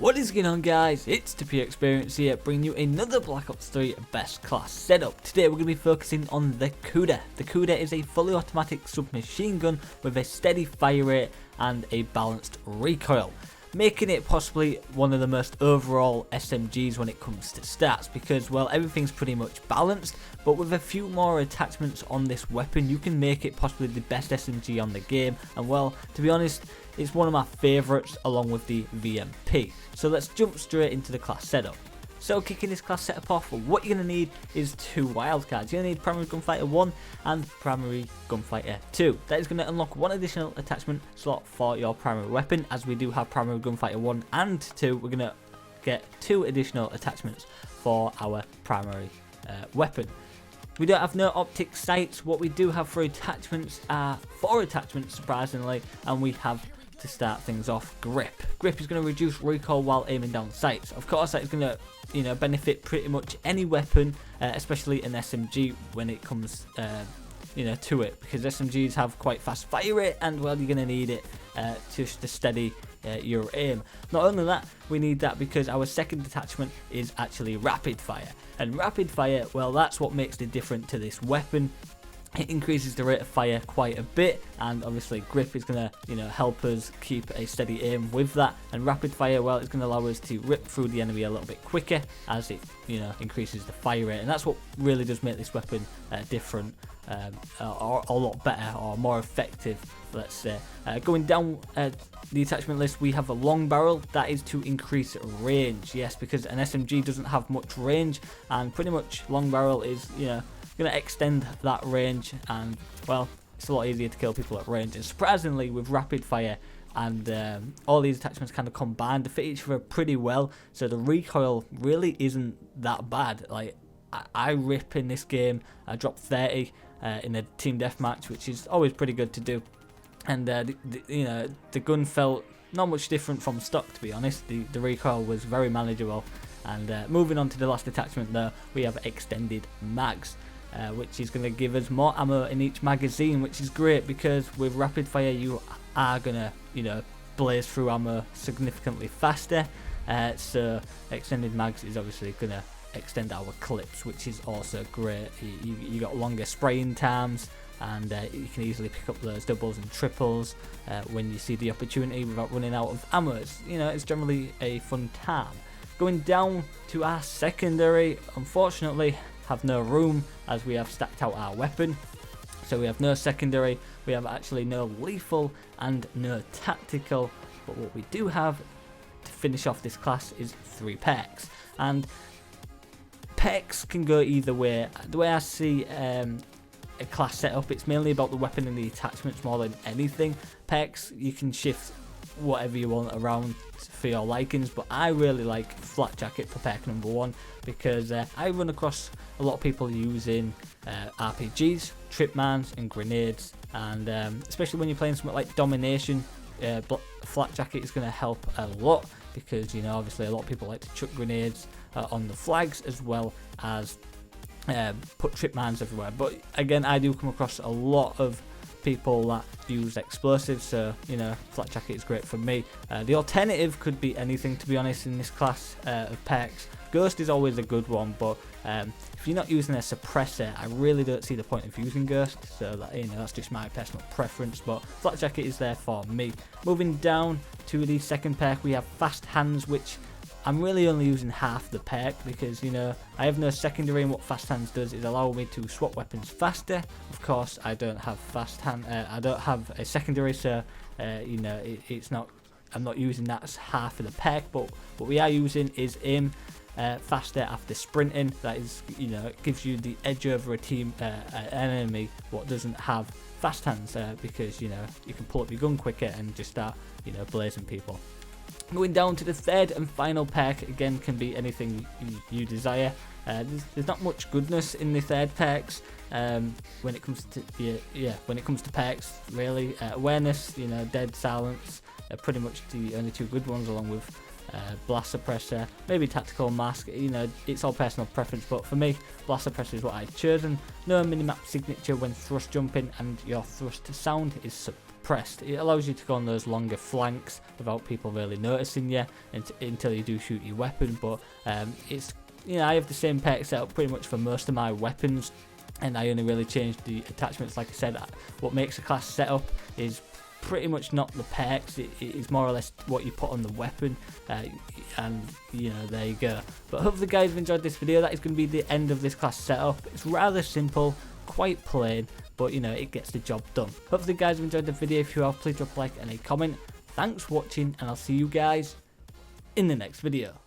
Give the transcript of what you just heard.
What is going on, guys? It's the Pure Experience here, bringing you another Black Ops 3 best class setup. Today we're going to be focusing on the Kuda. The Kuda is a fully automatic submachine gun with a steady fire rate and a balanced recoil, making it possibly one of the most overall SMGs when it comes to stats, because, well, everything's pretty much balanced, but with a few more attachments on this weapon, you can make it possibly the best SMG on the game. And, well, to be honest, it's one of my favourites along with the VMP. So let's jump straight into the class setup. So kicking this class setup off, what you're going to need is two wildcards. You're going to need Primary Gunfighter 1 and Primary Gunfighter 2. That is going to unlock one additional attachment slot for your primary weapon. As we do have Primary Gunfighter 1 and 2, we're going to get two additional attachments for our primary weapon. We don't have no optic sights. What we do have for attachments are 4 attachments, surprisingly, and we have, to start things off, grip. Grip is going to reduce recoil while aiming down sights. Of course, that is going to, benefit pretty much any weapon, especially an SMG when it comes, to it, because SMGs have quite fast fire rate, and, well, you're going to need it just to steady your aim. Not only that, we need that because our second attachment is actually rapid fire, and rapid fire, well, that's what makes the difference to this weapon. It increases the rate of fire quite a bit, and obviously grip is going to help us keep a steady aim with that. And rapid fire, well, it's going to allow us to rip through the enemy a little bit quicker as it increases the fire rate, and that's what really does make this weapon different, or a lot better or more effective, let's say. Going down the attachment list, we have a long barrel. That is to increase range, yes, because an SMG doesn't have much range, and pretty much long barrel is going to extend that range, and, well, it's a lot easier to kill people at range. And surprisingly, with rapid fire and all these attachments kind of combined to fit each other pretty well, so the recoil really isn't that bad. Like, I rip in this game. I dropped 30 in a team deathmatch, which is always pretty good to do, and the gun felt not much different from stock, to be honest. The recoil was very manageable. And moving on to the last attachment there, we have extended mags, which is going to give us more ammo in each magazine, which is great because with rapid fire you are going to blaze through ammo significantly faster. So extended mags is obviously going to extend our clips, which is also great. You got longer spraying times, and you can easily pick up those doubles and triples when you see the opportunity without running out of ammo. It's generally a fun time. Going down to our secondary, unfortunately have no room as we have stacked out our weapon. So we have no secondary, we have actually no lethal and no tactical, but what we do have to finish off this class is 3 perks. And perks can go either way. The way I see a class setup, it's mainly about the weapon and the attachments more than anything. Perks, you can shift whatever you want around for your likings, but I really like flat jacket for perk number 1 because I run across a lot of people using RPGs, trip mines and grenades, and especially when you're playing something like domination, flat jacket is going to help a lot because obviously a lot of people like to chuck grenades on the flags as well as put trip mines everywhere. But again, I do come across a lot of people that use explosives, so flat jacket is great for me. The alternative could be anything, to be honest, in this class of perks. Ghost is always a good one, but if you're not using a suppressor, I really don't see the point of using Ghost, so that, that's just my personal preference, but flat jacket is there for me. Moving down to the second perk, we have fast hands, which I'm really only using half the perk because, I have no secondary, and what fast hands does is allow me to swap weapons faster. Of course, I don't have I don't have a secondary, so, it's not, I'm not using that as half of the perk, but what we are using is aim faster after sprinting. That is, it gives you the edge over a team, an enemy, what doesn't have fast hands, because, you can pull up your gun quicker and just start, blazing people. Going down to the third and final perk, again, can be anything you desire. There's not much goodness in the third perks when it comes to perks, really. Awareness, dead, silence, are pretty much the only 2 good ones, along with blast suppressor, maybe tactical mask. It's all personal preference, but for me, blast suppressor is what I've chosen. No minimap signature when thrust jumping, and your thrust sound is pressed, it allows you to go on those longer flanks without people really noticing you until you do shoot your weapon. But it's, you know, I have the same perk setup pretty much for most of my weapons, and I only really changed the attachments. Like I said, what makes a class setup is pretty much not the perks, it is more or less what you put on the weapon, and you know, there you go. But hopefully guys have enjoyed this video. That is going to be the end of this class setup. It's rather simple, quite plain, but you know, it gets the job done. Hopefully guys have enjoyed the video. If you have, please drop a like and a comment. Thanks for watching, and I'll see you guys in the next video.